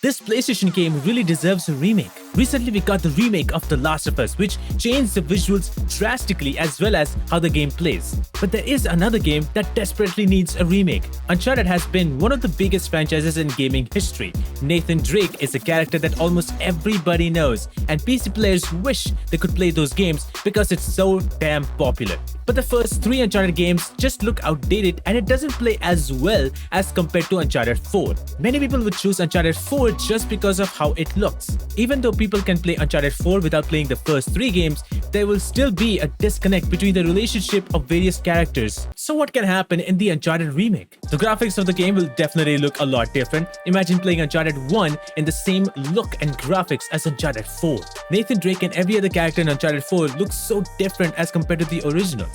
This PlayStation game really deserves a remake. Recently, we got the remake of The Last of Us, which changed the visuals drastically as well as how the game plays. But there is another game that desperately needs a remake. Uncharted has been one of the biggest franchises in gaming history. Nathan Drake is a character that almost everybody knows, and PC players wish they could play those games because it's so damn popular. But the first 3 Uncharted games just look outdated and it doesn't play as well as compared to Uncharted 4. Many people would choose Uncharted 4 just because of how it looks. Even though people can play Uncharted 4 without playing the first 3 games, there will still be a disconnect between the relationship of various characters. So what can happen in the Uncharted remake? The graphics of the game will definitely look a lot different. Imagine playing Uncharted 1 in the same look and graphics as Uncharted 4. Nathan Drake and every other character in Uncharted 4 looks so different as compared to the originals.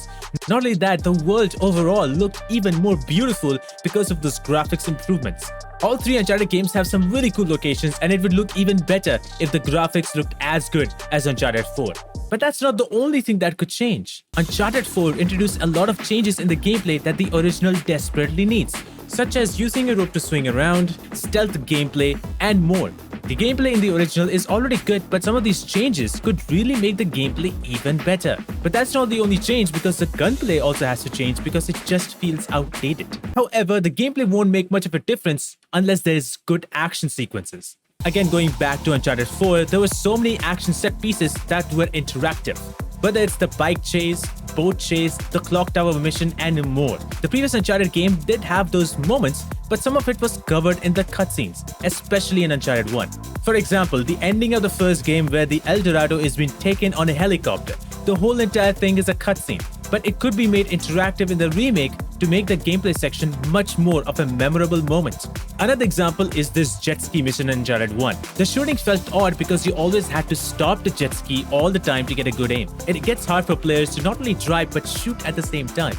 Not only that, the world overall looked even more beautiful because of those graphics improvements. All 3 Uncharted games have some really cool locations, and it would look even better if the graphics looked as good as Uncharted 4. But that's not the only thing that could change. Uncharted 4 introduced a lot of changes in the gameplay that the original desperately needs, such as using a rope to swing around, stealth gameplay, and more. The gameplay in the original is already good, but some of these changes could really make the gameplay even better. But that's not the only change, because the gunplay also has to change because it just feels outdated. However, the gameplay won't make much of a difference unless there's good action sequences. Again, going back to Uncharted 4, there were so many action set pieces that were interactive. Whether it's the bike chase, boat chase, the clock tower mission, and more. The previous Uncharted game did have those moments, but some of it was covered in the cutscenes, especially in Uncharted 1. For example, the ending of the first game where the El Dorado is being taken on a helicopter. The whole entire thing is a cutscene, but it could be made interactive in the remake to make the gameplay section much more of a memorable moment. Another example is this jet ski mission in Uncharted 1. The shooting felt odd because you always had to stop the jet ski all the time to get a good aim. It gets hard for players to not only drive but shoot at the same time.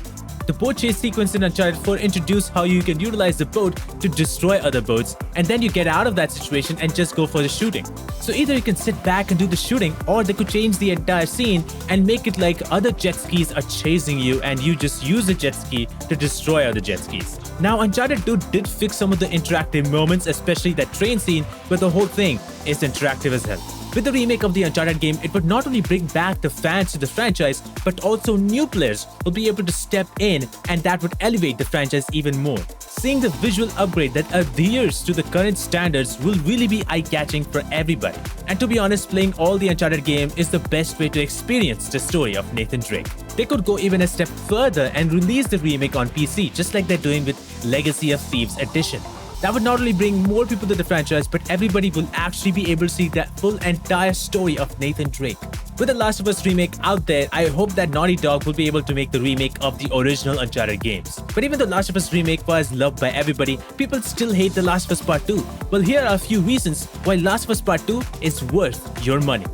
The boat chase sequence in Uncharted 4 introduced how you can utilize the boat to destroy other boats, and then you get out of that situation and just go for the shooting. So either you can sit back and do the shooting, or they could change the entire scene and make it like other jet skis are chasing you and you just use the jet ski to destroy other jet skis. Now, Uncharted 2 did fix some of the interactive moments, especially that train scene, but the whole thing is interactive as hell. With the remake of the Uncharted game, it would not only bring back the fans to the franchise, but also new players will be able to step in, and that would elevate the franchise even more. Seeing the visual upgrade that adheres to the current standards will really be eye-catching for everybody. And to be honest, playing all the Uncharted game is the best way to experience the story of Nathan Drake. They could go even a step further and release the remake on PC, just like they're doing with Legacy of Thieves Edition. That would not only bring more people to the franchise, but everybody will actually be able to see that full entire story of Nathan Drake. With The Last of Us remake out there, I hope that Naughty Dog will be able to make the remake of the original Uncharted games. But even though The Last of Us remake was loved by everybody, people still hate The Last of Us Part 2. Well, here are a few reasons why Last of Us Part 2 is worth your money.